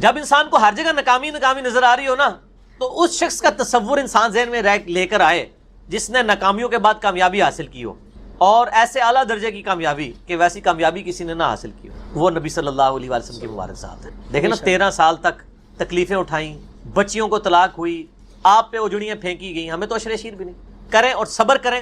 جب انسان کو ہر جگہ ناکامی ناکامی نظر آ رہی ہو نا، تو اس شخص کا تصور انسان ذہن میں لے کر آئے جس نے ناکامیوں کے بعد کامیابی حاصل کی ہو، اور ایسے اعلیٰ درجے کی کامیابی کہ ویسی کامیابی کسی نے نہ حاصل کی ہو، وہ نبی صلی اللہ علیہ وسلم کی مبارک ذات ہے۔ دیکھیں نا، 13 سال تک تکلیفیں اٹھائیں، بچیوں کو طلاق ہوئی، آپ پہ اجڑیاں پھینکی گئیں، ہمیں تو عشر شیر بھی نہیں۔ کریں اور صبر کریں،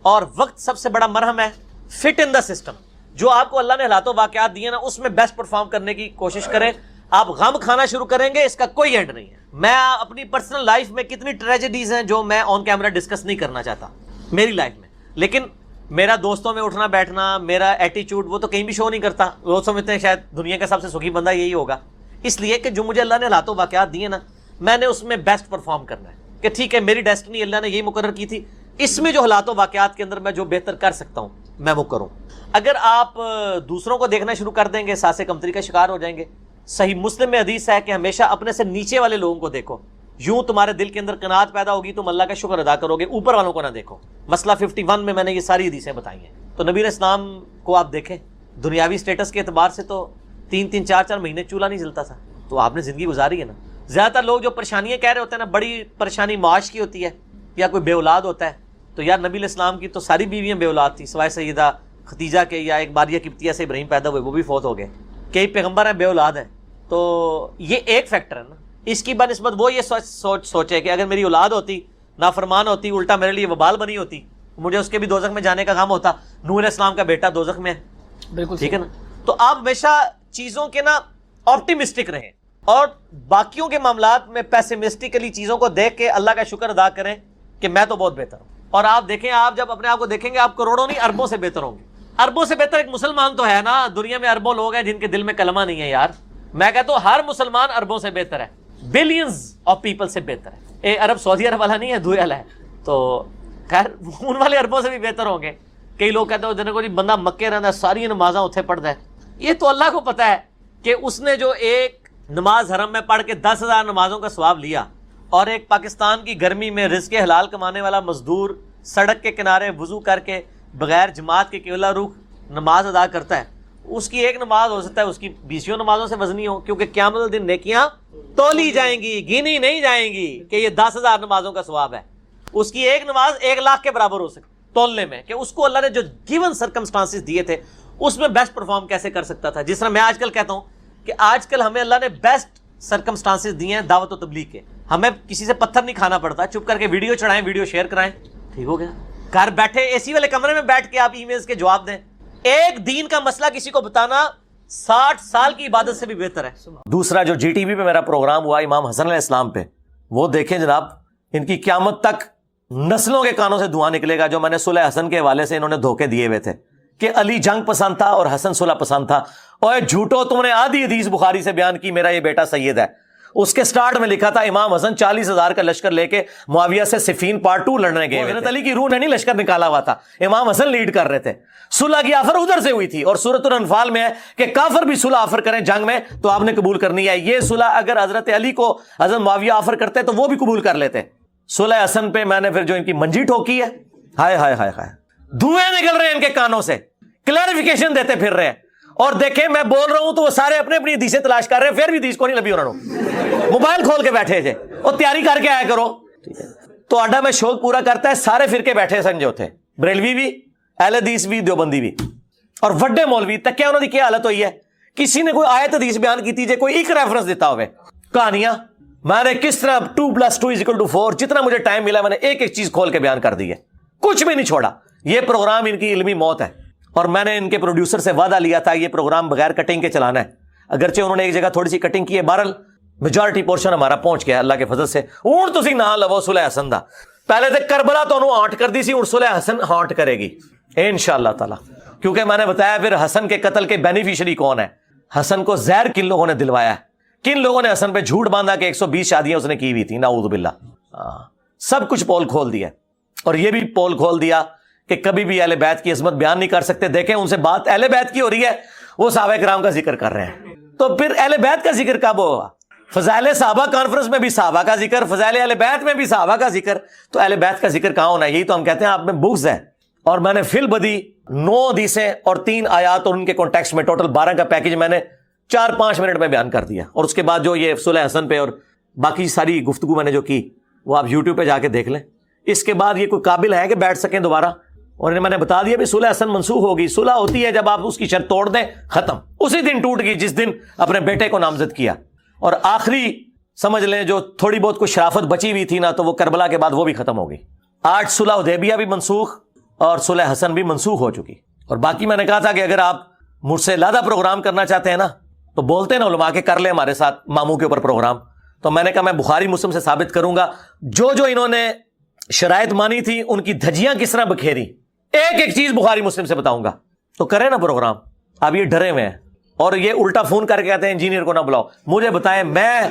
اور وقت سب سے بڑا مرہم ہے۔ فٹ ان دا سسٹم، جو آپ کو اللہ نے حالات و واقعات دیے نا، اس میں بیسٹ پرفارم کرنے کی کوشش کریں۔ آپ غم کھانا شروع کریں گے، اس کا کوئی اینڈ نہیں ہے۔ میں اپنی پرسنل لائف میں کتنی ٹریجڈیز ہیں جو میں آن کیمرہ ڈسکس نہیں کرنا چاہتا میری لائف میں، لیکن میرا دوستوں میں اٹھنا بیٹھنا، میرا ایٹیچیوڈ، وہ تو کہیں بھی شو نہیں کرتا۔ وہ سمجھتے ہیں شاید دنیا کا سب سے سکھی بندہ یہی ہوگا، اس لیے کہ جو مجھے اللہ نے حالات و واقعات دیے نا، میں نے اس میں بیسٹ پرفارم کرنا ہے کہ ٹھیک ہے، میری ڈیسٹنی اللہ نے یہی مقرر کی تھی، اس میں جو حالات و واقعات کے اندر میں جو بہتر کر سکتا ہوں میں وہ کروں۔ اگر آپ دوسروں کو دیکھنا شروع کر دیں گے، سانس کمتری کا شکار ہو جائیں گے۔ صحیح مسلم میں حدیث ہے کہ ہمیشہ اپنے سے نیچے والے لوگوں کو دیکھو، یوں تمہارے دل کے اندر قناعت پیدا ہوگی، تم اللہ کا شکر ادا کرو گے، اوپر والوں کو نہ دیکھو۔ مسئلہ 51 میں نے یہ ساری حدیثیں بتائی ہیں۔ تو نبی علیہ السلام کو آپ دیکھیں، دنیاوی سٹیٹس کے اعتبار سے تو 3 4 مہینے چولہا نہیں جلتا تھا، تو آپ نے زندگی گزاری ہے نا۔ زیادہ تر لوگ جو پریشانیاں کہہ رہے ہوتے ہیں نا، بڑی پریشانی معاش کی ہوتی ہے یا کوئی بے اولاد ہوتا ہے، تو یار نبی علیہ السلام کی تو ساری بیویاں بے اولاد تھی سوائے سیدہ خدیجہ کے، یا ایک بار یہ قبطیہ سے ابراہیم پیدا ہوئے، وہ بھی فوت ہو گئے۔ کئی پیغمبر ہیں بے اولاد ہیں، تو یہ ایک فیکٹر ہے نا۔ اس کی بنسبت وہ یہ سوچے کہ اگر میری اولاد ہوتی، نافرمان ہوتی، الٹا میرے لیے وبال بنی ہوتی، مجھے اس کے بھی دوزخ میں جانے کا غم ہوتا۔ نوح علیہ السلام کا بیٹا دوزخ میں ہے، بالکل ٹھیک ہے نا۔ تو آپ ہمیشہ چیزوں کے نا آپٹیمسٹک رہیں، اور باقیوں کے معاملات میں پیسمسٹکلی چیزوں کو دیکھ کے اللہ کا شکر ادا کریں کہ میں تو بہت بہتر ہوں۔ اور آپ دیکھیں، آپ جب اپنے آپ کو دیکھیں گے، آپ کروڑوں نہیں اربوں سے بہتر ہوں گے۔ اربوں سے بہتر ایک مسلمان تو ہے نا، دنیا میں اربوں لوگ ہیں جن کے دل میں کلمہ نہیں ہے یار۔ میں کہتا ہوں ہر مسلمان اربوں سے بہتر ہے، بلینز آف پیپل سے بہتر ہے۔ عرب سعودی عرب والا نہیں ہے، دوئے والا ہے، تو خیر ان والے اربوں سے بھی بہتر ہوں گے۔ کئی لوگ کہتے ہیں جنہیں کو بندہ مکے رہتا ہے، ساری نمازاں اتنے پڑھتا ہے، یہ تو اللہ کو پتا ہے کہ اس نے جو ایک نماز حرم میں پڑھ کے 10,000 نمازوں کا ثواب لیا، اور ایک پاکستان کی گرمی میں رزق حلال کمانے والا مزدور سڑک کے کنارے وضو کر کے بغیر جماعت کے قبلہ رخ نماز ادا کرتا ہے، اس کی ایک نماز ہو سکتا ہے اس کی 20 نمازوں سے وزنی ہو، کیونکہ قیامت دن نیکیاں تولی جائیں گی، گنی نہیں جائیں گی کہ یہ 10,000 نمازوں کا ثواب ہے۔ اس کی ایک نماز 1,00,000 کے برابر ہو سکتی تولنے میں، کہ اس کو اللہ نے جو گیون سرکمسٹانسز دیے تھے اس میں بیسٹ پرفارم کیسے کر سکتا تھا۔ جس طرح میں آج کل کہتا ہوں کہ آج کل ہمیں اللہ نے بیسٹ سرکمسٹانسز دیے ہیں دعوت و تبلیغ کے، ہمیں کسی سے پتھر نہیں کھانا پڑتا، چپ کر کے ویڈیو چڑھائیں، ویڈیو شیئر کرائیں، ٹھیک ہو گیا۔ گھر بیٹھے اے سی والے کمرے میں بیٹھ کے آپ ای میلز کے جواب دیں۔ ایک دین کا مسئلہ کسی کو بتانا 60 سال کی عبادت سے بھی بہتر ہے۔ دوسرا جو جی ٹی وی پہ میرا پروگرام ہوا امام حسن علیہ السلام پہ، وہ دیکھیں جناب، ان کی قیامت تک نسلوں کے کانوں سے دھواں نکلے گا جو میں نے صلح حسن کے حوالے سے انہوں نے دھوکے دیے ہوئے تھے کہ علی جنگ پسند تھا اور حسن صلح پسند تھا۔ اور جھوٹو، تم نے آدھی حدیث بخاری سے بیان کی میرا یہ بیٹا سید ہے، اس کے سٹارٹ میں لکھا تھا امام حسن 40,000 کا لشکر لے کے معاویہ سے صفین پارٹ 2 لڑنے گئے، حضرت علی کی روح نے نہیں لشکر نکالا ہوا تھا، امام حسن لیڈ کر رہے تھے۔ صلح کی آفر ادھر سے ہوئی تھی، اور سورۃ الانفال میں ہے کہ کافر بھی صلح آفر کریں جنگ میں تو آپ نے قبول کرنی ہے۔ یہ صلح اگر حضرت علی کو حضرت معاویہ آفر کرتے تو وہ بھی قبول کر لیتے۔ صلح حسن پہ میں نے پھر جو ان کی منجی ٹھوکی ہے، ہائے ہائے ہائے ہائے، دھوئیں نکل رہے ہیں ان کے کانوں سے، کلیریفیکیشن دیتے پھر رہے ہیں۔ اور دیکھیں میں بول رہا ہوں تو وہ سارے اپنے اپنی حدیثیں تلاش کر رہے ہیں، پھر بھی حدیث کو نہیں لبھی انہوں نے، موبائل کھول کے بیٹھے تھے، اور تیاری کر کے آیا کرو۔ تو آڈا میں شوق پورا کرتا ہے، سارے فرقے بیٹھے سن جو تھے، بریلوی بھی، اہل حدیث بھی، دیوبندی بھی، اور وڈے مولوی تک۔ کیا انہوں نے کیا حالت ہوئی ہے؟ کسی نے کوئی آیت حدیث بیان کی تھی، کوئی ایک ریفرنس دیتا ہوئے، کہانیاں میں نے کس طرح 2+2=4 جتنا مجھے ٹائم ملا میں نے ایک ایک چیز کھول کے بیان کر دی ہے، کچھ بھی نہیں چھوڑا۔ یہ پروگرام ان کی علمی موت ہے، اور میں نے ان کے پروڈیوسر سے وعدہ لیا تھا یہ پروگرام بغیر کٹنگ کے چلانا ہے، اگرچہ انہوں نے ایک جگہ تھوڑی سی کٹنگ کی ہے، بہرحال میجورٹی پورشن ہمارا پہنچ گیا اللہ کے فضل سے۔ اون تسی نہ لو صلح حسن دا، پہلے تے کربلا تو انہوں ہانٹ کر دی سی، اور صلح حسن ہانٹ کرے گی انشاءاللہ تعالی، کیونکہ میں نے بتایا پھر حسن کے قتل کے بینیفیشری کون ہے۔ حسن کو زہر کن لوگوں نے دلوایا ہے، کن لوگوں نے حسن پہ جھوٹ باندھا کہ 120 شادیاں اس نے کی ہوئی تھی، نعوذ باللہ، سب کچھ پول کھول دیا، اور یہ بھی پول کھول دیا کہ کبھی بھی اہل بیت کی عظمت بیان نہیں کر سکتے۔ دیکھیں ان سے بات اہل بیت کی ہو رہی ہے، وہ صحابہ کرام کا ذکر کر رہے ہیں، تو پھر اہل بیت کا ذکر کب ہوگا؟ فضائل صحابہ کانفرنس میں بھی صحابہ کا ذکر، فضائل اہل بیت میں بھی صحابہ کا ذکر، تو اہل بیت کا ذکر کہاں ہونا ہے؟ یہی تو ہم کہتے ہیں آپ میں بغض ہے۔ اور میں نے فی البدی 9 حدیثیں اور 3 آیات اور ان کے کانٹیکسٹ میں ٹوٹل 12 کا پیکج میں نے 4-5 منٹ میں بیان کر دیا. اور اس کے بعد جو یہ صلح حسن پہ اور باقی ساری گفتگو میں نے جو کی وہ آپ یوٹیوب پہ جا کے دیکھ لیں. اس کے بعد یہ کوئی قابل ہے کہ بیٹھ سکیں دوبارہ؟ اور میں نے بتا دیا بھی صلح حسن منسوخ ہوگی. صلح ہوتی ہے جب آپ اس کی شرط توڑ دیں, ختم. اسی دن ٹوٹ گئی جس دن اپنے بیٹے کو نامزد کیا. اور آخری سمجھ لیں جو تھوڑی بہت کوئی شرافت بچی ہوئی تھی نا, تو وہ کربلا کے بعد وہ بھی ختم ہو گئی. آج صلح حدیبیہ بھی منسوخ اور صلح حسن بھی منسوخ ہو چکی. اور باقی میں نے کہا تھا کہ اگر آپ مجھ سے زیادہ پروگرام کرنا چاہتے ہیں نا, تو بولتے ہیں نا علماء کے کر لیں ہمارے ساتھ ماموں کے اوپر پروگرام. تو میں نے کہا میں بخاری مسلم سے ثابت کروں گا جو انہوں نے شرائط مانی تھی ان کی دھجیاں کس طرح بکھیری, ایک ایک چیز بخاری مسلم سے بتاؤں گا. تو کریں نا پروگرام. اب یہ ڈرے ہوئے ہیں اور یہ الٹا فون کر کے کہتے ہیں انجینئر کو نہ بلاؤ. مجھے بتائیں میں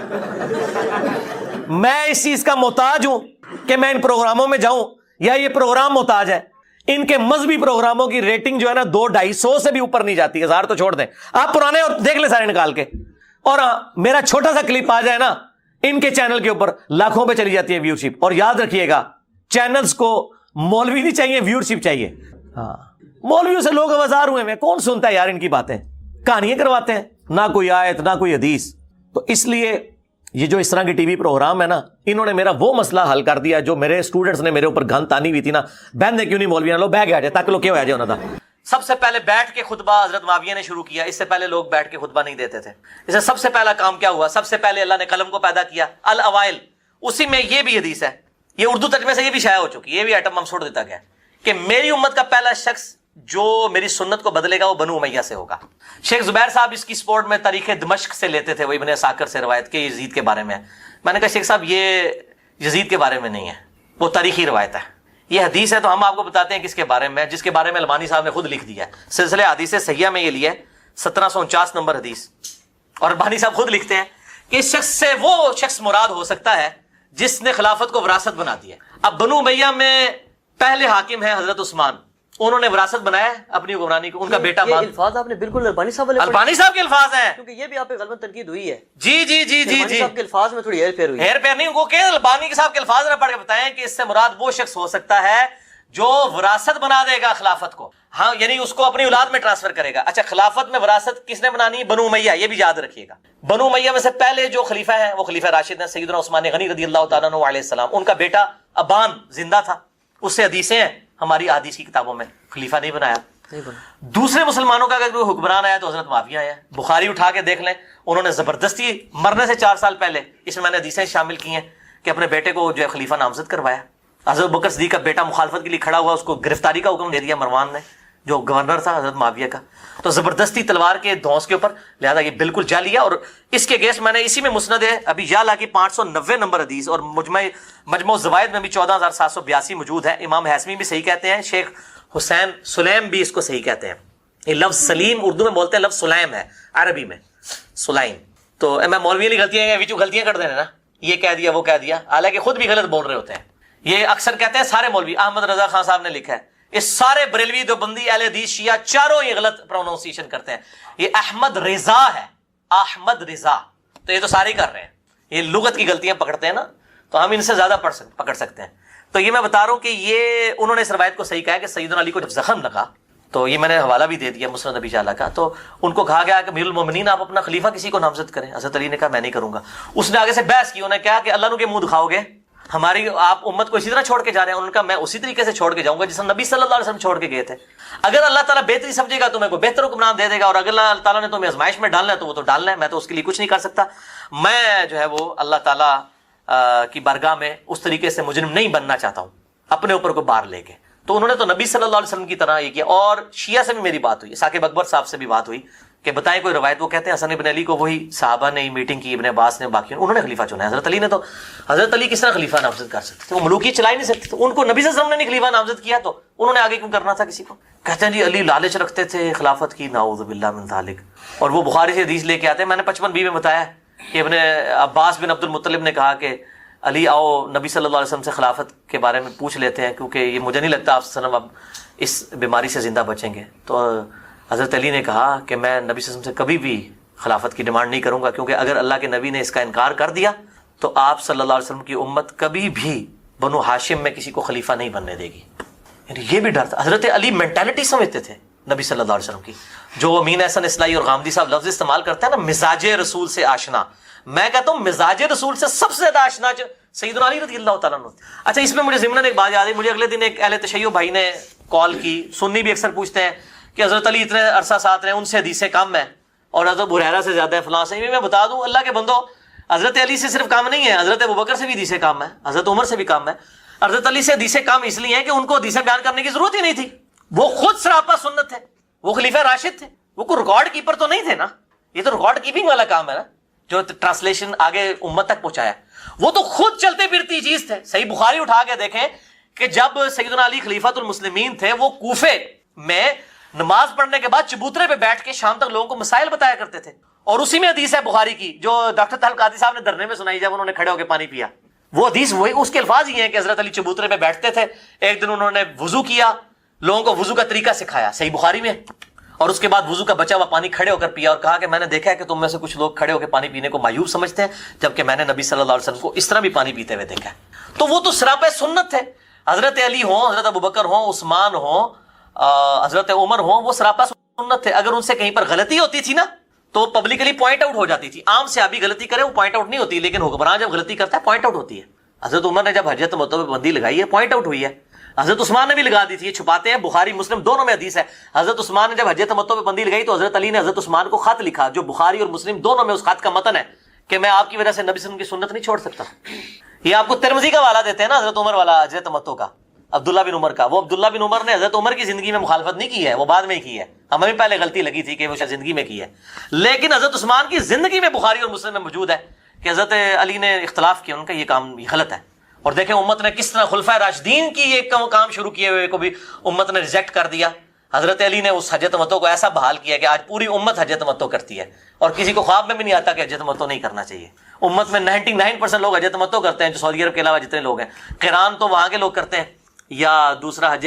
اس چیز کا محتاج ہوں کہ میں ان پروگراموں میں جاؤں یا یہ پروگرام محتاج ہے؟ ان کے مذہبی پروگراموں کی ریٹنگ جو ہے نا 200-250 سے بھی اوپر نہیں جاتی. 1000 تو چھوڑ دیں, آپ پرانے اور دیکھ لیں سارے نکال کے. اور میرا چھوٹا سا کلپ آ جائے نا ان کے چینل کے اوپر, لاکھوں پہ چلی جاتی ہے ویورشپ. اور یاد رکھیے گا چینلز کو مولوی نہیں چاہیے, ویورشپ چاہیے. ہاں, مولویوں سے لوگ آوازار ہوئے ہیں, کون سنتا ہے یار ان کی باتیں؟ کہانیاں کرواتے ہیں, نہ کوئی آیت نہ کوئی حدیث. تو اس لیے یہ جو اس طرح کے ٹی وی پروگرام ہے نا, انہوں نے میرا وہ مسئلہ حل کر دیا جو میرے اسٹوڈنٹس نے میرے اوپر گھن تانی ہوئی تھی نا, بہن کیوں نہیں مولوی لو بیٹھ جائے تاکہ لوگ کیا ہو جائے. انہوں نے سب سے پہلے بیٹھ کے خطبہ حضرت معاویہ نے شروع کیا. اس سے پہلے لوگ بیٹھ کے خطبہ نہیں دیتے تھے. اس سے سب سے پہلا کام کیا ہوا؟ سب سے پہلے اللہ نے قلم کو پیدا کیا, الاوائل. اسی میں یہ بھی حدیث ہے, یہ اردو ترجمے سے یہ بھی شائع ہو چکی, یہ بھی ایٹم بم چھوڑ دیتا گیا کہ میری امت کا پہلا شخص جو میری سنت کو بدلے گا وہ بنو امیہ سے ہوگا. شیخ زبیر صاحب اس کی سپورٹ میں تاریخ دمشق سے لیتے تھے, وہ ابن عساکر سے روایت کے یزید کے بارے میں. میں نے کہا شیخ صاحب یہ یزید کے بارے میں نہیں ہے, وہ تاریخی روایت ہے, یہ حدیث ہے. تو ہم آپ کو بتاتے ہیں کس کے بارے میں, جس کے بارے میں البانی صاحب نے خود لکھ دیا ہے. سلسلہ حدیث صحیحہ میں یہ لیا ہے 1749 نمبر حدیث. اور البانی صاحب خود لکھتے ہیں کہ اس شخص سے وہ شخص مراد ہو سکتا ہے جس نے خلافت کو وراثت بنا دیا. اب بنو امیہ میں پہلے حاکم ہیں حضرت عثمان, انہوں نے وراثت بنایا اپنی حکمرانی کو. ان کا بیٹا الفاظ آپ نے بالکل البانی صاحب کے الفاظ ہیں, کیونکہ یہ بھی آپ پہ غلط تنقید ہوئی ہے. جی جی جی جی جی صاحب کے الفاظ میں تھوڑی ہیر پھیر ہوئی. ہیر پھیر نہیں, وہ کہ البانی صاحب کے الفاظ نہ پڑھ کے بتائیں کہ اس سے مراد وہ شخص ہو سکتا ہے جو وراثت بنا دے گا خلافت کو. ہاں, یعنی اس کو اپنی اولاد میں ٹرانسفر کرے گا. اچھا, خلافت میں وراثت کس نے بنانی؟ بنو امیہ. یہ بھی یاد رکھیے گا, بنو امیہ میں سے پہلے جو خلیفہ ہیں وہ خلیفہ راشد ہیں سیدنا عثمان غنی رضی اللہ تعالیٰ عنہ علیہ السلام. ان کا بیٹا ابان زندہ تھا, اس سے حدیثیں ہیں ہماری احادیث کی کتابوں میں. خلیفہ نہیں بنایا. دوسرے مسلمانوں کا اگر کوئی حکمران آیا تو حضرت معاویہ آیا. بخاری اٹھا کے دیکھ لیں, انہوں نے زبردستی مرنے سے 4 سال پہلے, اس میں نے حدیثیں شامل کی ہیں کہ اپنے بیٹے کو جو ہے خلیفہ نامزد کروایا. حضرت بکر صدیق کا بیٹا مخالفت کے لیے کھڑا ہوا, اس کو گرفتاری کا حکم دے دیا مروان نے جو گورنر تھا حضرت معاویہ کا. تو زبردستی تلوار کے دھونس کے اوپر, لہذا یہ بالکل جعلی ہے. اور اس کے اگینسٹ میں نے اسی میں مسند ہے ابی یعلا کی 590 نمبر حدیث اور مجموع الزوائد میں بھی 14782 موجود ہے. امام حیثمی بھی صحیح کہتے ہیں, شیخ حسین سلیم بھی اس کو صحیح کہتے ہیں. یہ لفظ سلیم اردو میں بولتے ہیں, لفظ سلیم ہے عربی میں سلیم. تو میں مولوی والی غلطیاں کر دینا نا, یہ کہہ دیا وہ کہہ دیا, حالانکہ خود بھی غلط بول رہے ہوتے ہیں. یہ اکثر کہتے ہیں سارے مولوی, احمد رضا خان صاحب نے لکھا ہے, یہ سارے بریلوی دیوبندی اہل حدیث شیعہ چاروں یہ غلط پروننسیشن کرتے ہیں. یہ احمد رضا ہے, احمد رضا. تو یہ تو سارے کر رہے ہیں, یہ لغت کی غلطیاں پکڑتے ہیں نا, تو ہم ان سے زیادہ پکڑ سکتے ہیں. تو یہ میں بتا رہا ہوں کہ یہ انہوں نے اس روایت کو صحیح کہا ہے کہ سیدنا علی کو جب زخم لگا, تو یہ میں نے حوالہ بھی دے دیا مسند ابی یعلا کا, تو ان کو کہا گیا کہ امیر المومنین آپ اپنا خلیفہ کسی کو نامزد کریں. حضرت علی نے کہا میں نہیں کروں گا. اس نے آگے سے بحث کی, انہوں نے کہا کہ اللہ کے منہ دکھاؤ گے ہماری, آپ امت کو اسی طرح چھوڑ کے جا رہے ہیں. انہوں نے کہا میں اسی طریقے سے چھوڑ کے جاؤں گا جس نبی صلی اللہ علیہ وسلم چھوڑ کے گئے تھے. اگر اللہ تعالیٰ بہتری سمجھے گا تمہیں کوئی بہتر حکمران دے دے گا, اور اگر اللہ تعالیٰ نے تمہیں آزمائش میں ڈالنا ہے تو وہ تو ڈالنا ہے, میں تو اس کے لیے کچھ نہیں کر سکتا. میں جو ہے وہ اللہ تعالیٰ کی بارگاہ میں اس طریقے سے مجرم نہیں بننا چاہتا ہوں اپنے اوپر کو بار لے کے. تو انہوں نے تو نبی صلی اللہ علیہ وسلم کی طرح یہ کیا. اور شیعہ سے بھی میری بات ہوئی, ثاقب اکبر صاحب سے بھی بات ہوئی کہ بتائیں کوئی روایت. وہ کہتے ہیں حسن ابن علی کو وہی صحابہ نے میٹنگ کی, ابن عباس نے, باقی انہوں نے خلیفہ چنا. حضرت علی نے تو, حضرت علی کس طرح خلیفہ نامزد کر سکتے تھے؟ وہ ملوکی چلا ہی نہیں سکتے تھے. ان کو نبی صلی اللہ علیہ وسلم نے خلیفہ نامزد کیا, تو انہوں نے آگے کیوں کرنا تھا کسی کو؟ کہتے ہیں جی علی لالچ رکھتے تھے خلافت کی, نعوذ باللہ من ذالک. اور وہ بخاری سے حدیث لے کے آتے ہیں, میں نے 55 میں بتایا کہ ابن عباس بن عبد المطلب نے کہا کہ علی آؤ نبی صلی اللہ علیہ وسلم سے خلافت کے بارے میں پوچھ لیتے ہیں, کیونکہ یہ مجھے نہیں لگتا آپ صلی اللہ علیہ وسلم اب اس بیماری سے زندہ بچیں گے. تو حضرت علی نے کہا کہ میں نبی صلی اللہ علیہ وسلم سے کبھی بھی خلافت کی ڈیمانڈ نہیں کروں گا, کیونکہ اگر اللہ کے نبی نے اس کا انکار کر دیا تو آپ صلی اللہ علیہ وسلم کی امت کبھی بھی بنو ہاشم میں کسی کو خلیفہ نہیں بننے دے گی. یعنی یہ بھی ڈر تھا. حضرت علی مینٹالٹی سمجھتے تھے, نبی صلی اللہ علیہ وسلم کی. جو امین احسن اصلاحی اور غامدی صاحب لفظ استعمال کرتے ہیں نا مزاج رسول سے آشنا, میں کہتا ہوں مزاج رسول سے سب سے زیادہ آشنا سیدنا علی رضی اللہ تعالیٰ عنہ. اچھا اس میں مجھے ضمن ایک بات یاد ہے, مجھے اگلے دن ایک اہل تشیع بھائی نے کال کی, سنی بھی اکثر پوچھتے ہیں کہ حضرت علی اتنے عرصہ ساتھ رہے, ان سے حدیثیں کم ہیں اور حضرت ابو ہریرہ سے زیادہ ہے فلاں سے. میں بتا دوں اللہ کے بندو, حضرت علی سے صرف کام نہیں ہے, حضرت ابوبکر سے بھی حدیثیں کم ہیں, حضرت عمر سے بھی کم ہے. حضرت علی سے حدیثیں کم اس لیے ہیں کہ ان کو حدیثیں بیان کرنے کی ضرورت ہی نہیں تھی, وہ خود سراپا سنت تھے, وہ خلیفہ راشد تھے, وہ کوئی ریکارڈ کیپر تو نہیں تھے نا. یہ تو ریکارڈ کیپنگ والا کام ہے نا, جو ٹرانسلیشن آگے امت تک پہنچایا. وہ تو خود چلتے پھرتی چیز تھے. صحیح بخاری اٹھا کے دیکھیں کہ جب سیدنا علی خلیفۃ المسلمین تھے, وہ کوفے میں نماز پڑھنے کے بعد چبوترے پہ بیٹھ کے شام تک لوگوں کو مسائل بتایا کرتے تھے. اور اسی میں حدیث ہے بخاری کی جو ڈاکٹر طاہر قادری صاحب نے دھرنے میں سنائی جب انہوں نے کھڑے ہو کے پانی پیا. وہ حدیث وہی, اس کے الفاظ ہی ہیں کہ حضرت علی چبوترے پہ بیٹھتے تھے. ایک دن انہوں نے وضو کیا, لوگوں کو وضو کا طریقہ سکھایا, صحیح بخاری میں, اور اس کے بعد وضو کا بچا ہوا پانی کھڑے ہو کر پیا, اور کہا کہ میں نے دیکھا ہے کہ تم میں سے کچھ لوگ کھڑے ہو کے پانی پینے کو معیوب سمجھتے ہیں, جبکہ میں نے نبی صلی اللہ علیہ وسلم کو اس طرح بھی پانی پیتے ہوئے دیکھا ہے. تو وہ تو سراپے سنت تھے. حضرت علی ہوں, حضرت ابوبکر ہوں, عثمان ہوں, حضرت عمر ہوں, وہ سراپا سنت تھے. اگر ان سے کہیں پر غلطی ہوتی تھی نا تو پبلکلی پوائنٹ آؤٹ ہو جاتی تھی. عام صحابی غلطی کرے وہ پوائنٹ آؤٹ نہیں ہوتی, لیکن حکمران جب غلطی کرتا ہے پوائنٹ آؤٹ ہوتی ہے. حضرت عمر نے جب حجۃ تمتع پہ پابندی لگائی ہے پوائنٹ آؤٹ ہوئی ہے. حضرت عثمان نے بھی لگا دی تھی, یہ چھپاتے ہیں, بخاری مسلم دونوں میں حدیث ہے. حضرت عثمان نے جب حجۃ تمتع پہ پابندی لگائی تو حضرت علی نے حضرت عثمان کو خط لکھا, جو بخاری اور مسلم دونوں میں اس خط کا متن ہے کہ میں آپ کی وجہ سے نبی صلی اللہ علیہ وسلم کی سنت نہیں چھوڑ سکتا. یہ آپ کو ترمذی کا والا دیتے ہیں نا, حضرت عمر والا حجۃ تمتع کا, عبداللہ بن عمر کا. وہ عبداللہ بن عمر نے حضرت عمر کی زندگی میں مخالفت نہیں کی ہے, وہ بعد میں ہی کی ہے. ہمیں بھی پہلے غلطی لگی تھی کہ وہ شاید زندگی میں کی ہے, لیکن حضرت عثمان کی زندگی میں بخاری اور مسلم میں موجود ہے کہ حضرت علی نے اختلاف کیا, ان کا یہ کام غلط ہے. اور دیکھیں امت نے کس طرح خلفائے راشدین کی یہ کام شروع کیے ہوئے کو بھی امت نے ریجیکٹ کر دیا. حضرت علی نے اس حجۃ تمتع کو ایسا بحال کیا کہ آج پوری امت حجۃ تمتع کرتی ہے, اور کسی کو خواب میں بھی نہیں آتا کہ حجۃ تمتع نہیں کرنا چاہیے. امت میں 99% لوگ حجۃ تمتع کرتے ہیں, جو سعودی عرب کے علاوہ جتنے لوگ ہیں. قران تو وہاں کے لوگ کرتے ہیں, یا دوسرا حج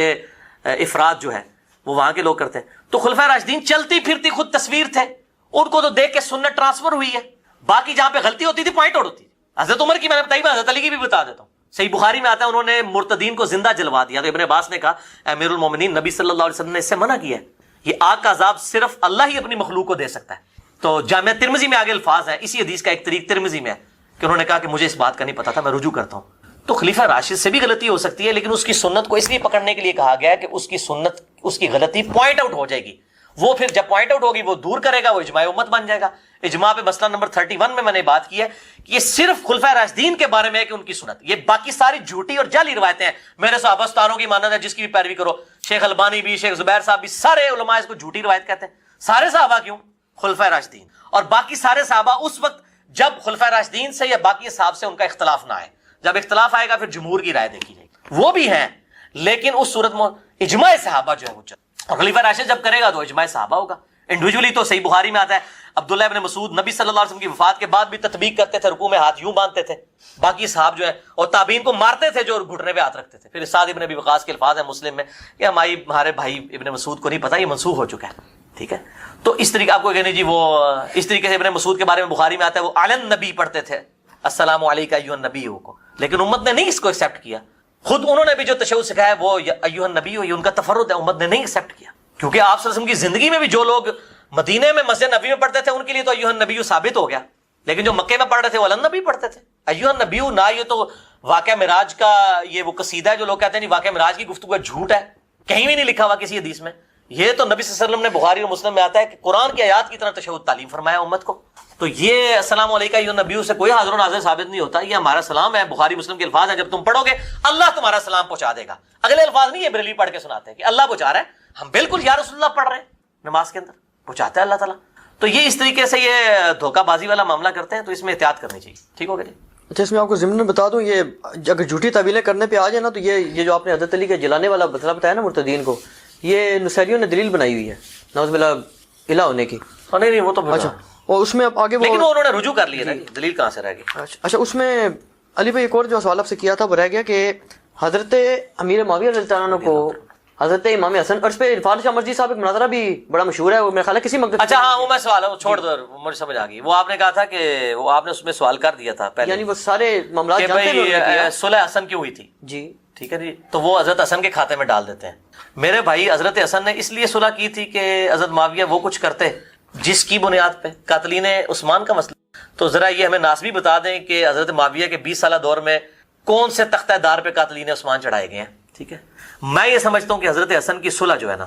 افراد جو ہے وہ وہاں کے لوگ کرتے ہیں. تو خلفائے راشدین چلتی پھرتی خود تصویر تھے, ان کو تو دیکھ کے سنت ٹرانسفر ہوئی ہے. باقی جہاں پہ غلطی ہوتی تھی پوائنٹ آؤٹ ہوتی. حضرت عمر کی میں نے بتائی, میں حضرت علی کی بھی بتا دیتا ہوں. صحیح بخاری میں آتا ہے انہوں نے مرتدین کو زندہ جلوا دیا, تو ابن عباس نے کہا امیر المومنین نبی صلی اللہ علیہ وسلم نے اس سے منع کیا ہے, یہ آگ کا عذاب صرف اللہ ہی اپنی مخلوق کو دے سکتا ہے. تو جامعہ ترمذی میں آگے الفاظ ہیں, اسی حدیث کا ایک طریق ترمذی میں ہے کہ انہوں نے کہا کہ مجھے اس بات کا نہیں پتا تھا, میں رجوع کرتا ہوں. تو خلیفہ راشد سے بھی غلطی ہو سکتی ہے, لیکن اس کی سنت کو اس لیے پکڑنے کے لیے کہا گیا ہے کہ اس کی سنت, اس کی غلطی پوائنٹ آؤٹ ہو جائے گی. وہ پھر جب پوائنٹ آؤٹ ہوگی وہ دور کرے گا, وہ اجماع امت بن جائے گا. اجماع پہ مسئلہ نمبر 31 میں نے بات کی ہے کہ یہ صرف خلفائے راشدین کے بارے میں ہے کہ ان کی سنت, یہ باقی ساری جھوٹی اور جعلی روایتیں ہیں. میرے صحابہ ستاروں کی مانند ہے, جس کی بھی پیروی کرو. شیخ البانی بھی, شیخ زبیر صاحب بھی, سارے علماء اس کو جھوٹی روایت کہتے ہیں. سارے صحابہ کیوں؟ خلفائے راشدین. اور باقی سارے صحابہ اس وقت جب خلفائے راشدین سے یا باقی صحابہ سے ان کا اختلاف نہ آئے. جب اختلاف آئے گا پھر جمہور کی رائے دیکھی جائے گی, وہ بھی ہیں, لیکن اس صورت میں اجماع صحابہ جو ہے وہ چل. اور خلیفہ راشد جب کرے گا تو اجماع صحابہ ہوگا. انڈیویجولی تو صحیح بخاری میں آتا ہے عبداللہ ابن مسعود نبی صلی اللہ علیہ وسلم کی وفات کے بعد بھی تطبیق کرتے تھے, رکوع میں ہاتھ یوں باندھتے تھے. باقی صحاب جو ہے اور تابعین کو مارتے تھے جو گھٹنے پہ ہاتھ رکھتے تھے. پھر سعد ابن ابی وقاص کے الفاظ ہیں مسلم میں کہ ہمارے بھائی ابن مسعود کو نہیں پتا, یہ منسوخ ہو چکا ہے. ٹھیک ہے, تو اس طریقے آپ کو کہنے جی وہ اس طریقے سے ابن مسعود کے بارے میں بخاری میں آتا ہے وہ علی نبی پڑھتے تھے, السلام علیکم ایھا النبی کو, لیکن امت نے نہیں اس کو ایکسیپٹ کیا. خود انہوں نے بھی جو تشہد سکھایا وہ ایھا النبی, یہ ان کا تفرد ہے, امت نے نہیں ایکسیپٹ کیا. کیونکہ آپ صلی اللہ علیہ وسلم کی زندگی میں بھی جو لوگ مدینے میں مسجد نبی میں پڑھتے تھے ان کے لیے تو ایھا النبی ثابت ہو گیا, لیکن جو مکے میں پڑھ رہے تھے وہ علی النبی پڑھتے تھے. ایھا النبی نہ, یہ تو واقعہ معراج کا یہ وہ قصیدہ ہے جو لوگ کہتے ہیں نہیں واقعہ معراج کی گفتگو جھوٹ ہے, کہیں بھی نہیں لکھا ہوا کسی حدیث میں. یہ تو نبی صلی اللہ علیہ وسلم نے بخاری اور مسلم میں آتا ہے کہ قرآن کی آیات کی طرح تشہد تعلیم فرمایا امت کو. تو یہ السلام علیکم ایھا النبی سے کوئی حاضر و ناظر ثابت نہیں ہوتا, یہ ہمارا سلام ہے. بخاری مسلم کے الفاظ ہیں, جب تم پڑھو گے اللہ تمہارا سلام پہنچا دے گا. اگلے الفاظ نہیں ہے بریلوی پڑھ کے سناتے ہیں کہ اللہ پہنچا رہا ہے, ہم بالکل یا رسول اللہ پڑھ رہے ہیں نماز کے اندر, پہنچاتا ہے اللہ تعالیٰ. تو یہ اس طریقے سے یہ دھوکہ بازی والا معاملہ کرتے ہیں, تو اس میں احتیاط کرنی چاہیے. ٹھیک ہو گیا جی. اچھا, اس میں آپ کو ضمن بتا دوں, یہ اگر جھوٹی تعویلیں کرنے پہ آ جائے نا تو یہ جو آپ نے حضرت علی کے جلانے والا مسئلہ بتایا نا مرتدین کو, یہ نصیریوں نے دلیل بنائی ہوئی ہے نعوذ باللہ الہ ہونے کی. نہیں وہ تو اچھا, اور اس میں اب آگے لیکن انہوں نے رجوع کر لیا نا, دلیل کہاں سے رہ گئی. اچھا, اس میں علی بھائی ایک اور جو سوال آپ سے کیا تھا وہ رہ گیا کہ حضرت امیر معاویہ رضی اللہ عنہ کو حضرت امام حسن اور اس پہ عرفان شاہ مرزی صاحب ایک مناظرہ بھی بڑا مشہور ہے، وہ میرا خیال ہے کسی مقدس، اچھا ہاں وہ میں سوال ہوں چھوڑ دو، مجھے سمجھ آ گئی، وہ آپ نے کہا تھا کہ وہ آپ نے اس میں سوال کر دیا تھا پہلے، یعنی وہ سارے معاملات کہ جانتے ہیں بھائی صلح حسن کیوں ہوئی تھی، جی ٹھیک ہے جی، تو وہ حضرت حسن کے کھاتے میں ڈال دیتے ہیں۔ میرے بھائی حضرت حسن نے اس لیے صلح کی تھی کہ حضرت معاویہ وہ کچھ کرتے جس کی بنیاد پہ قاتلین عثمان کا مسئلہ، تو ذرا یہ ہمیں ناصبی بتا دیں کہ حضرت معاویہ کے 20 سالہ دور میں کون سے تختہ دار پہ قاتلین عثمان چڑھائے گئے ہیں، ٹھیک ہے۔ میں یہ سمجھتا ہوں کہ حضرت حسن کی صلح جو ہے نا،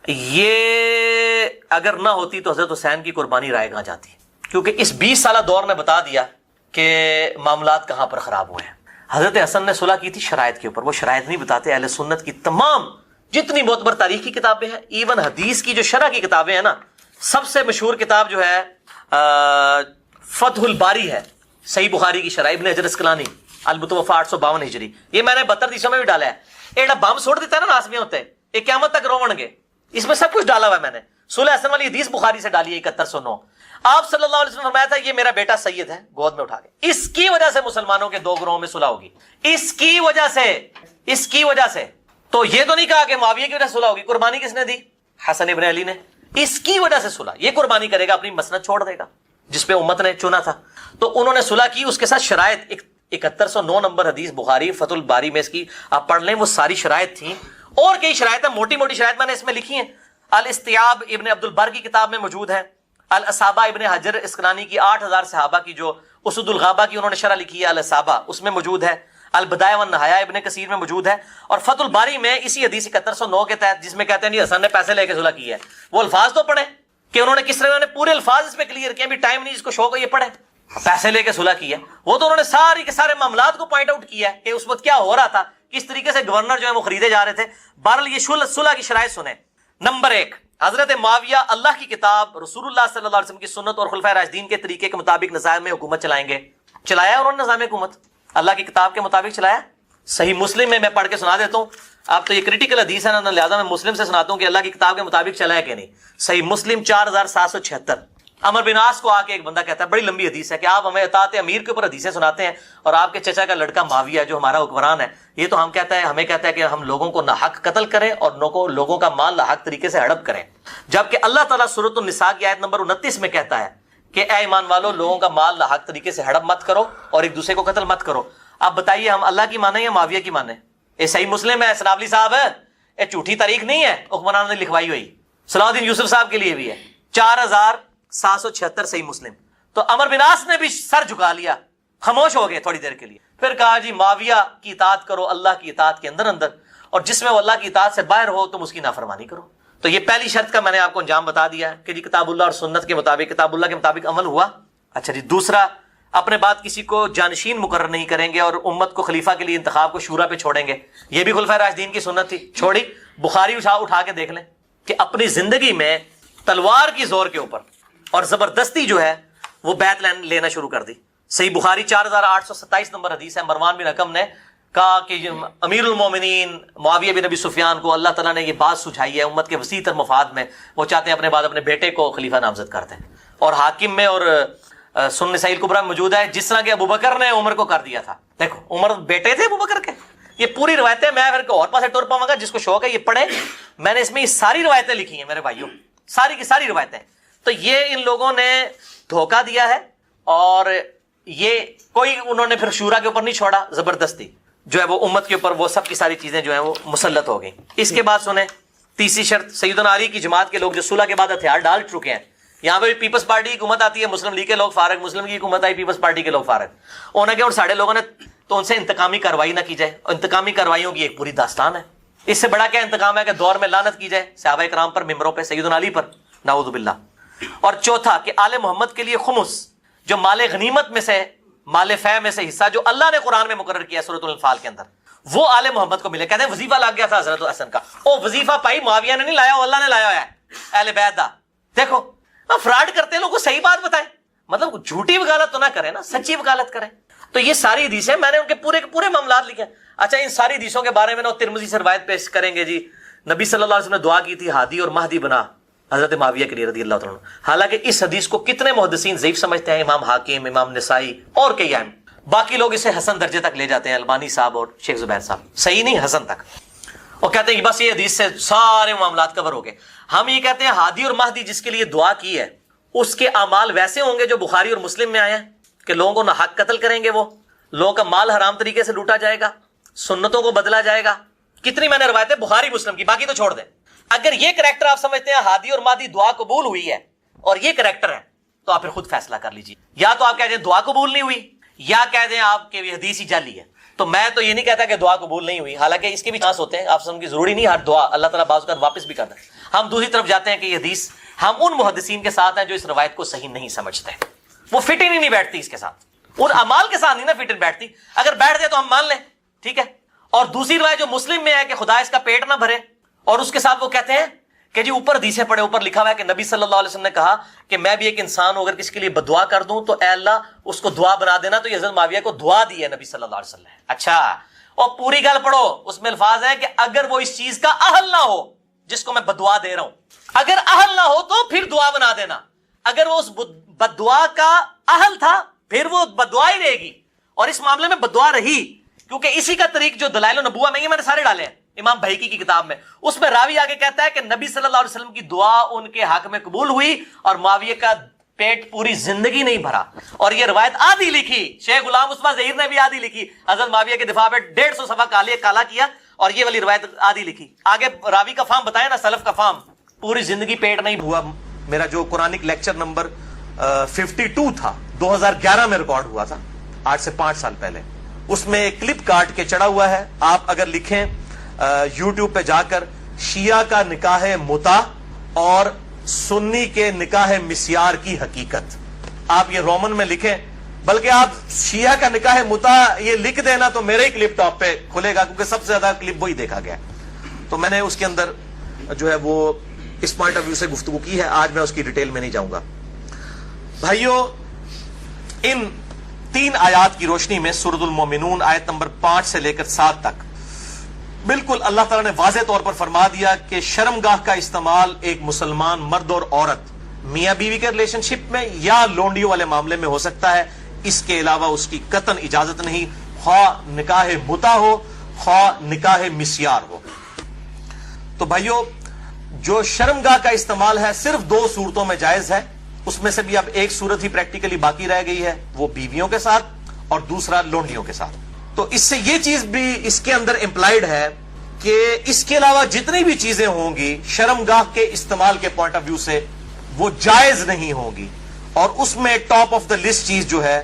یہ اگر نہ ہوتی تو حضرت حسین کی قربانی رائے گاں جاتی، کیونکہ اس 20 سالہ دور نے بتا دیا کہ معاملات کہاں پر خراب ہوئے ہیں۔ حضرت حسن نے صلح کی تھی شرائط کے اوپر، وہ شرائط نہیں بتاتے۔ اہل سنت کی تمام جتنی معتبر تاریخ کی کتابیں ہیں، ایون حدیث کی جو شرح کی کتابیں ہیں نا، سب سے مشہور کتاب جو ہے فتح الباری ہے، صحیح بخاری کی شرح، ابن حجر اسقلانی، المتوفی 852 ہجری، یہ میں نے 72 حدیثوں میں بھی ڈالا ہے۔ ایڈا بم سوڑ دیتا ہے نا ناسمیاں ہوتے، یہ قیامت تک روون گے، اس میں سب کچھ ڈالا ہوا ہے میں نے۔ صلح حسن والی حدیث بخاری سے ڈالی ہے 7109۔ آپ صلی اللہ علیہ وسلم نے فرمایا تھا یہ میرا بیٹا سید ہے، گود میں اٹھا کے، اس کی وجہ سے مسلمانوں کے 2 گروہوں میں صلح ہوگی، اس کی وجہ سے۔ تو یہ تو نہیں کہا کہ معاویہ کی وجہ سے صلح ہوگی۔ قربانی کس نے دی؟ حسن ابن علی نے۔ اس کی وجہ سے صلح، یہ قربانی کرے گا، اپنی مسند چھوڑ دے گا جس پہ امت نے چنا تھا۔ تو انہوں نے صلح کی، اس کے ساتھ شرائط 7109 نمبر حدیث بخاری فتح الباری میں، اس کی آپ پڑھ لیں، وہ ساری شرائط تھیں، اور کئی شرائط ہیں، موٹی موٹی شرائط میں نے اس میں لکھی ہیں۔ الاستیاب ابن عبد البر کی کتاب میں موجود ہے، الاصابہ ابن حجر اسقلانی کی 8000 صحابہ کی جو اسد الغابہ کی انہوں نے شرح لکھی ہے الاصابہ، اس میں موجود ہے۔ البدایہ والنہایہ ابن کثیر میں موجود ہے، اور فتح الباری میں اسی حدیث 7109 کے تحت، جس میں کہتے ہیں جی حسن نے پیسے لے کے صلح کی ہے، وہ الفاظ تو پڑھیں کہ انہوں نے کس طرح، انہوں نے پورے الفاظ اس میں کلیئر کیے، ابھی ٹائم نہیں جس کو شوق ہے یہ پڑھے، پیسے لے کے صلح کی ہے، وہ تو انہوں نے ساری کے سارے معاملات کو پوائنٹ آؤٹ کیا ہے کہ اس وقت کیا ہو رہا تھا، کس طریقے سے گورنر جو ہے وہ خریدے جا رہے تھے۔ بہرحال یہ صلح کی شرائط سنیں۔ نمبر 1، حضرت معاویہ اللہ کی کتاب، رسول اللہ صلی اللہ علیہ وسلم کی سنت اور خلفائے راشدین کے طریقے کے مطابق نظام میں حکومت چلائیں گے۔ چلایا انہوں نے نظام حکومت اللہ کی کتاب کے مطابق چلایا۔ صحیح مسلم میں پڑھ کے سنا دیتا ہوں، آپ تو یہ کریٹیکل حدیث ہے نا، لہٰذا میں مسلم سے سناتا ہوں کہ اللہ کی کتاب کے مطابق چلا ہے کہ نہیں۔ صحیح مسلم 4776، عمر بن عاص کو آ کے ایک بندہ کہتا ہے، بڑی لمبی حدیث ہے، کہ آپ ہمیں اطاعت امیر کے اوپر حدیثیں سناتے ہیں، اور آپ کے چچا کا لڑکا معاویہ جو ہمارا حکمران ہے، یہ تو ہمیں کہتا ہے کہ ہم لوگوں کو ناحق قتل کریں اور لوگوں کا مال ناحق طریقے سے ہڑپ کریں، جبکہ اللہ تعالیٰ سورۃ النساء کی آیت نمبر 29 میں کہتا ہے کہ اے ایمان والو، لوگوں کا مال ناحق طریقے سے ہڑپ مت کرو اور ایک دوسرے کو قتل مت کرو۔ آپ بتائیے ہم اللہ کی مانیں یا معاویہ کی مانیں؟ یہ صحیح مسلم ہے، سنابلی صاحب ہے، یہ جھوٹی تاریخ نہیں ہے حکمران نے لکھوائی ہوئی، صلاح الدین یوسف صاحب کے لیے بھی ہے، 4776 صحیح مسلم۔ تو عمر بن عاص نے بھی سر جھکا لیا، خاموش ہو گئے تھوڑی دیر کے لیے، پھر کہا جی معاویہ کی اطاعت کرو اللہ کی اطاعت کے اندر، اور جس میں وہ اللہ کی اطاعت سے باہر ہو تم اس کی نافرمانی کرو۔ تو یہ پہلی شرط کا میں نے آپ کو انجام بتا دیا کہ جی کتاب اللہ اور سنت کے مطابق، کتاب اللہ کے مطابق عمل ہوا۔ اچھا جی، دوسرا، اپنے بعد کسی کو جانشین مقرر نہیں کریں گے، اور امت کو خلیفہ کے لیے انتخاب کو شورا پہ چھوڑیں گے، یہ بھی خلفائے راشدین کی سنت تھی، چھوڑی۔ بخاری اٹھا کے دیکھ لیں کہ اپنی زندگی میں تلوار کی زور کے اوپر اور زبردستی جو ہے وہ بیعت لینا شروع کر دی۔ صحیح بخاری 4827 نمبر حدیث ہے، مروان بن حکم نے کہا کہ امیر المومنین معاویہ بن ابی سفیان کو اللہ تعالیٰ نے یہ بات سجھائی ہے امت کے وسیع تر مفاد میں، وہ چاہتے ہیں اپنے بعد اپنے بیٹے کو خلیفہ نامزد کرتے ہیں، اور حاکم میں اور سنن نسائی الکبریٰ میں موجود ہے، جس طرح کہ ابوبکر نے عمر کو کر دیا تھا۔ دیکھو عمر بیٹے تھے ابوبکر کے، یہ پوری روایتیں میں پھر اور پاسے ٹور پاؤں گا، جس کو شوق ہے یہ پڑھے، میں نے اس میں یہ ساری روایتیں لکھی ہیں میرے بھائیوں، ساری کی ساری روایتیں۔ تو یہ ان لوگوں نے دھوکہ دیا ہے، اور یہ کوئی انہوں نے پھر شورا کے اوپر نہیں چھوڑا، زبردستی جو ہے وہ امت کے اوپر وہ سب کی ساری چیزیں جو ہیں وہ مسلط ہو گئیں۔ اس کے بعد سنیں تیسری شرط، سیدنا علی کی جماعت کے لوگ جو صلح کے بعد ہتھیار ڈال چکے ہیں، یہاں پہ بھی پیپلز پارٹی کی حکومت آتی ہے، مسلم لیگ کے لوگ فارغ، مسلم کی حکومت آئی، پیپلز پارٹی کے لوگ فارغ، انہوں نے کہ ساڑھے لوگوں نے تو ان سے انتقامی کارروائی نہ کی جائے، اور انتقامی کارروائیوں کی ایک پوری داستان ہے۔ اس سے بڑا کیا انتقام ہے کہ دور میں لعنت کی جائے صحابہ کرام پر، ممبروں پہ، سیدنا علی پر، نعوذ باللہ۔ اور چوتھا کہ آل محمد کے لیے خمس، جو مال غنیمت میں سے، مال فے میں سے حصہ جو اللہ نے قرآن میں مقرر کیا سورۃ الانفال کے اندر، وہ آل محمد کو ملے۔ کہتے ہیں وظیفہ لگ گیا تھا حضرت حسن کا، او وظیفہ پائی معاویہ نے نہیں لایا، وہ اللہ نے لایا ہے، اہل بیت دا۔ دیکھو فراڈ کرتے لوگوں کو صحیح بات بتائیں، مطلب جھوٹی وکالت تو نہ کریں نا، سچی وکالت کریں۔ تو یہ ساری حدیثیں میں نے ان کے پورے کے پورے معاملات لکھے۔ اچھا ان ساری حدیثوں کے بارے میں نا ترمذی سے روایت پیش کریں گے جی، نبی صلی اللہ علیہ وسلم نے دعا کی تھی ہادی اور مہدی بنا حضرت معاویہ کے لیے رضی اللہ تعالیٰ عنہ۔ حالانکہ اس حدیث کو کتنے محدثین ضعیف سمجھتے ہیں، امام حاکم، امام نسائی اور کئی ائمہ، باقی لوگ اسے حسن درجے تک لے جاتے ہیں، البانی صاحب اور شیخ زبیر صاحب، صحیح نہیں حسن تک۔ اور کہتے ہیں کہ بس یہ حدیث سے سارے معاملات کور ہو گئے. ہم یہ کہتے ہیں ہادی اور مہدی جس کے لیے دعا کی ہے اس کے اعمال ویسے ہوں گے جو بخاری اور مسلم میں آئے ہیں کہ لوگوں کو ناحق قتل کریں گے, وہ لوگوں کا مال حرام طریقے سے لوٹا جائے گا, سنتوں کو بدلا جائے گا. کتنی میں نے روایتیں بخاری مسلم کی, باقی تو چھوڑ دیں. اگر یہ کریکٹر آپ سمجھتے ہیں ہادی اور مہدی دعا قبول ہوئی ہے اور یہ کریکٹر ہے تو آپ پھر خود فیصلہ کر لیجیے. یا تو آپ کہہ دیں دعا قبول نہیں ہوئی, یا کہہ دیں آپ کے حدیث ہی جعلی ہے. تو میں تو یہ نہیں کہتا کہ دعا قبول نہیں ہوئی, حالانکہ اس کے بھی چانس ہوتے ہیں. آپ سمجھ کی ضروری نہیں ہر دعا اللہ تعالیٰ بعض اوقات واپس بھی کرتا ہے. ہم دوسری طرف جاتے ہیں کہ یہ حدیث, ہم ان محدثین کے ساتھ ہیں جو اس روایت کو صحیح نہیں سمجھتے, وہ فٹ ہی نہیں بیٹھتی اس کے ساتھ, ان اعمال کے ساتھ نہیں نا فٹ بیٹھتی. اگر بیٹھ جائے تو ہم مان لیں ٹھیک ہے. اور دوسری روایت جو مسلم میں ہے کہ خدا اس کا پیٹ نہ بھرے, اور اس کے ساتھ وہ کہتے ہیں کہ جی اوپر حدیثیں پڑھے, اوپر لکھا ہوا ہے کہ نبی صلی اللہ علیہ وسلم نے کہا کہ میں بھی ایک انسان ہوں, اگر کسی کے لیے بدعا کر دوں تو اے اللہ اس کو دعا بنا دینا. تو یہ حضرت معاویہ کو دعا دی ہے نبی صلی اللہ علیہ وسلم نے. اچھا, اور پوری گل پڑھو, اس میں الفاظ ہے کہ اگر وہ اس چیز کا اہل نہ ہو جس کو میں بدعا دے رہا ہوں, اگر اہل نہ ہو تو پھر دعا بنا دینا. اگر وہ اس بدعا کا اہل تھا پھر وہ بدعا ہی رہے گی, اور اس معاملے میں بدعا رہی, کیونکہ اسی کا طریق جو دلائل النبوہ میں, یہ میں نے سارے ڈالے ہیں امام بہیقی کی کتاب میں, اس میں راوی آگے کہتا ہے کہ نبی صلی اللہ علیہ وسلم کی دعا ان کے حق میں قبول ہوئی اور معاویہ کا پیٹ پوری زندگی نہیں بھرا. اور یہ روایت آدھی لکھی, شیخ غلام مصطفیٰ ظہیر نے بھی آدھی لکھی, حضرت معاویہ کے دفاع پہ 150 صفحہ کالا کیا, اور یہ والی روایت آدھی لکھی. آگے راوی کا فام بتایا نا, سلف کا فام, پوری زندگی پیٹ نہیں ہوا. میرا جو قرآنک لیکچر نمبر 52 تھا 2011 میں ریکارڈ ہوا تھا, آج سے 5 سال پہلے, اس میں ایک کلپ کاٹ کے چڑھا ہوا ہے. آپ اگر لکھیں یوٹیوب پہ جا کر شیعہ کا نکاح متا اور سنی کے نکاح مسیار کی حقیقت, آپ یہ رومن میں لکھیں, بلکہ آپ شیعہ کا نکاح متا یہ لکھ دینا تو میرے ہی کلپ ٹاپ پہ کھلے گا, کیونکہ سب سے زیادہ کلپ وہی دیکھا گیا. تو میں نے اس کے اندر جو ہے وہ اس پوائنٹ آف ویو سے گفتگو کی ہے, آج میں اس کی ڈیٹیل میں نہیں جاؤں گا. بھائیو, ان 3 آیات کی روشنی میں سورۃ المومنون آیت نمبر 5 سے لے کر 7 تک بالکل اللہ تعالیٰ نے واضح طور پر فرما دیا کہ شرمگاہ کا استعمال ایک مسلمان مرد اور عورت میاں بیوی کے ریلیشن شپ میں یا لونڈیوں والے معاملے میں ہو سکتا ہے, اس کے علاوہ اس کی قطعاً اجازت نہیں, خواہ نکاح متا ہو خواہ نکاح مسیار ہو. تو بھائیو, جو شرمگاہ کا استعمال ہے صرف 2 صورتوں میں جائز ہے, اس میں سے بھی اب ایک صورت ہی پریکٹیکلی باقی رہ گئی ہے, وہ بیویوں کے ساتھ اور دوسرا لونڈیوں کے ساتھ. تو اس سے یہ چیز بھی اس کے اندر امپلائیڈ ہے کہ اس کے علاوہ جتنی بھی چیزیں ہوں گی شرمگاہ کے استعمال کے پوائنٹ آف ویو سے وہ جائز نہیں ہوں گی. اور اس میں ٹاپ آف دا لسٹ چیز جو ہے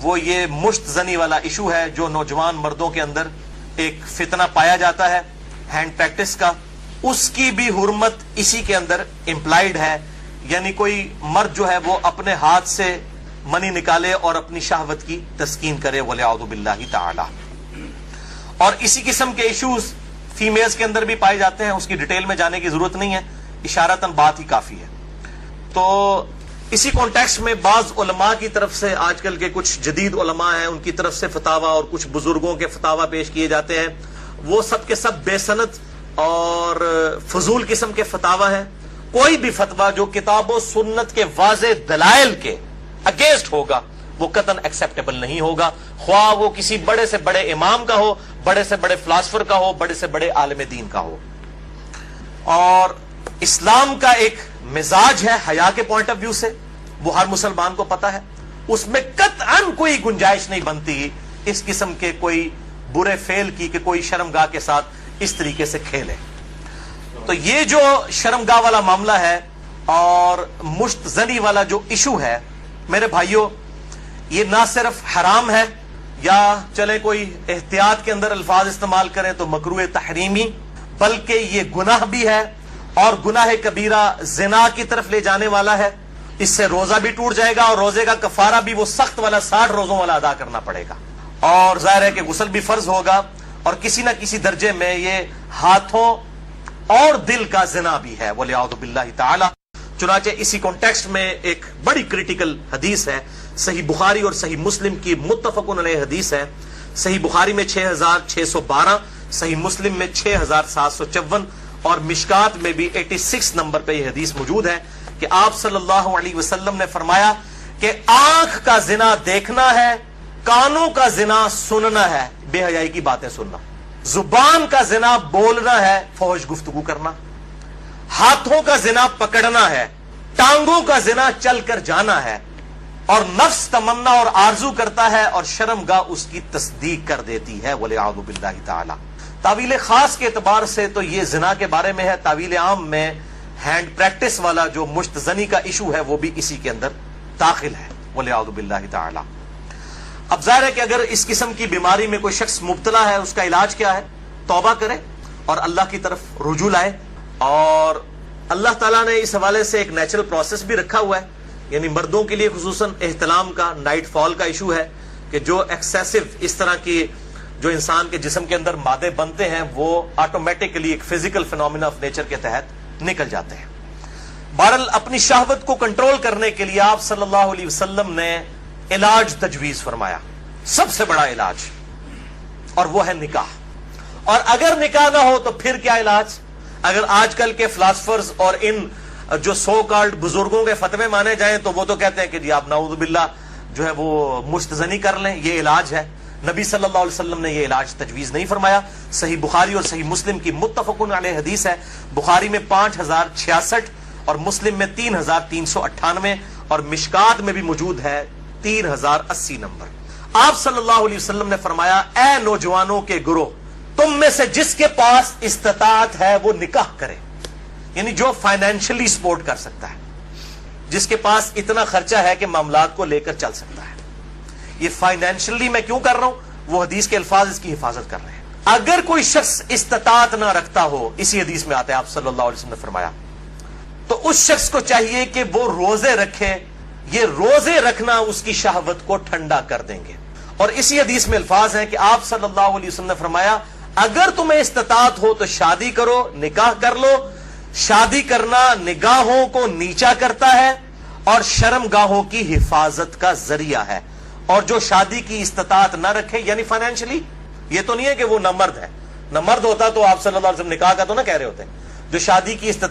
وہ یہ مشت زنی والا ایشو ہے, جو نوجوان مردوں کے اندر ایک فتنہ پایا جاتا ہے ہینڈ پریکٹس کا, اس کی بھی حرمت اسی کے اندر امپلائیڈ ہے. یعنی کوئی مرد جو ہے وہ اپنے ہاتھ سے منی نکالے اور اپنی شہوت کی تسکین کرے, وَلِعَوْذُ بِاللَّهِ تَعَالَى. اور اسی قسم کے ایشوز فیمیلز کے اندر بھی پائے جاتے ہیں, اس کی ڈیٹیل میں جانے کی ضرورت نہیں ہے, اشارتاً بات ہی کافی ہے. تو اسی کانٹیکسٹ میں بعض علماء کی طرف سے, آج کل کے کچھ جدید علماء ہیں, ان کی طرف سے فتاوی اور کچھ بزرگوں کے فتاوی پیش کیے جاتے ہیں, وہ سب کے سب بے سند اور فضول قسم کے فتاوی ہیں. کوئی بھی فتویٰ جو کتاب و سنت کے واضح دلائل کے اگینسٹ ہوگا وہ قطعاً ایکسیپٹیبل نہیں ہوگا, خواہ وہ کسی بڑے سے بڑے امام کا ہو, بڑے سے بڑے فلاسفر کا ہو, بڑے سے بڑے عالم دین کا ہو. اور اسلام کا ایک مزاج ہے حیا کے پوائنٹ آف ویو سے, وہ ہر مسلمان کو پتا ہے, اس میں قطعاً کوئی گنجائش نہیں بنتی اس قسم کے کوئی برے فعل کی کہ کوئی شرمگاہ کے ساتھ اس طریقے سے کھیلے. تو یہ جو شرمگاہ والا معاملہ ہے اور مشت زنی والا جو ایشو ہے, میرے بھائیوں, یہ نہ صرف حرام ہے یا چلے کوئی احتیاط کے اندر الفاظ استعمال کریں تو مکروہ تحریمی, بلکہ یہ گناہ بھی ہے, اور گناہ کبیرہ زنا کی طرف لے جانے والا ہے. اس سے روزہ بھی ٹوٹ جائے گا, اور روزے کا کفارہ بھی وہ سخت والا 60 روزوں والا ادا کرنا پڑے گا, اور ظاہر ہے کہ غسل بھی فرض ہوگا, اور کسی نہ کسی درجے میں یہ ہاتھوں اور دل کا زنا بھی ہے, وَلِعَوْذُ بِاللَّهِ تَعَالَى. چنانچہ اسی کانٹیکسٹ میں ایک بڑی کریٹیکل حدیث ہے, صحیح بخاری اور صحیح مسلم کی متفقن علیہ حدیث ہے. صحیح بخاری میں 6612, صحیح مسلم میں 6754, اور مشکات میں بھی 86 نمبر پہ یہ حدیث موجود ہے کہ آپ صلی اللہ علیہ وسلم نے فرمایا کہ آنکھ کا زنا دیکھنا ہے, کانوں کا زنا سننا ہے, بے حیائی کی باتیں سننا. زبان کا زنا بولنا ہے، فحش گفتگو کرنا، ہاتھوں کا زنا پکڑنا ہے، ٹانگوں کا زنا چل کر جانا ہے، اور نفس تمنا اور آرزو کرتا ہے اور شرمگاہ اس کی تصدیق کر دیتی ہے، وَلِعَاذُ بِاللَّهِ تعالی۔ تعویل خاص کے اعتبار سے تو یہ زنا کے بارے میں ہے، تعویل عام میں ہینڈ پریکٹس والا جو مشت زنی کا ایشو ہے وہ بھی اسی کے اندر داخل ہے، وَلِعَاذُ بِاللَّهِ تعالی۔ اب ظاہر ہے کہ اگر اس قسم کی بیماری میں کوئی شخص مبتلا ہے، اس کا علاج کیا ہے؟ توبہ کرے اور اللہ کی طرف رجوع لائے، اور اللہ تعالیٰ نے اس حوالے سے ایک نیچرل پروسیس بھی رکھا ہوا ہے، یعنی مردوں کے لیے خصوصاً احتلام کا، نائٹ فال کا ایشو ہے کہ جو ایکسیسو اس طرح کی جو انسان کے جسم کے اندر مادے بنتے ہیں وہ آٹومیٹکلی ایک فزیکل فینومینا آف نیچر کے تحت نکل جاتے ہیں۔ بہرحال اپنی شہوت کو کنٹرول کرنے کے لیے آپ صلی اللہ علیہ وسلم نے علاج تجویز فرمایا، سب سے بڑا علاج، اور وہ ہے نکاح۔ اور اگر نکاح نہ ہو تو پھر کیا علاج؟ اگر آج کل کے فلاسفرز اور ان جو سو کالڈ بزرگوں کے فتوے مانے جائیں تو وہ تو کہتے ہیں کہ جی آپ نعوذ باللہ جو ہے وہ مستزنی کر لیں، یہ علاج ہے۔ نبی صلی اللہ علیہ وسلم نے یہ علاج تجویز نہیں فرمایا۔ صحیح بخاری اور صحیح مسلم کی متفقن علیہ حدیث ہے، بخاری میں 5066 اور مسلم میں 3398 اور مشکات میں بھی موجود ہے 3080 نمبر۔ آپ صلی اللہ علیہ وسلم نے فرمایا، اے نوجوانوں کے گروہ، تم میں سے جس کے پاس استطاعت ہے وہ نکاح کرے، یعنی جو فائنینشلی سپورٹ کر سکتا ہے، جس کے پاس اتنا خرچہ ہے کہ معاملات کو لے کر چل سکتا ہے۔ یہ فائنینشلی میں کیوں کر رہا ہوں؟ وہ حدیث کے الفاظ اس کی حفاظت کر رہے ہیں۔ اگر کوئی شخص استطاعت نہ رکھتا ہو، اسی حدیث میں آتا ہے آپ صلی اللہ علیہ وسلم نے فرمایا، تو اس شخص کو چاہیے کہ وہ روزے رکھے، یہ روزے رکھنا اس کی شہوت کو ٹھنڈا کر دیں گے۔ اور اسی حدیث میں الفاظ ہیں کہ آپ صلی اللہ علیہ وسلم نے فرمایا، اگر تمہیں استطاعت ہو تو شادی کرو، نکاح کر لو۔ شادی کرنا نگاہوں کو نیچا کرتا ہے اور شرم گاہوں کی حفاظت کا ذریعہ ہے، اور جو شادی کی استطاعت نہ رکھے یعنی فائنینشلی، یہ تو نہیں ہے کہ وہ نہ مرد ہے، نہ مرد ہوتا تو آپ صلی اللہ علیہ وسلم نکاح کا تو نہ کہہ رہے ہوتے، جو شادی کی استطاعت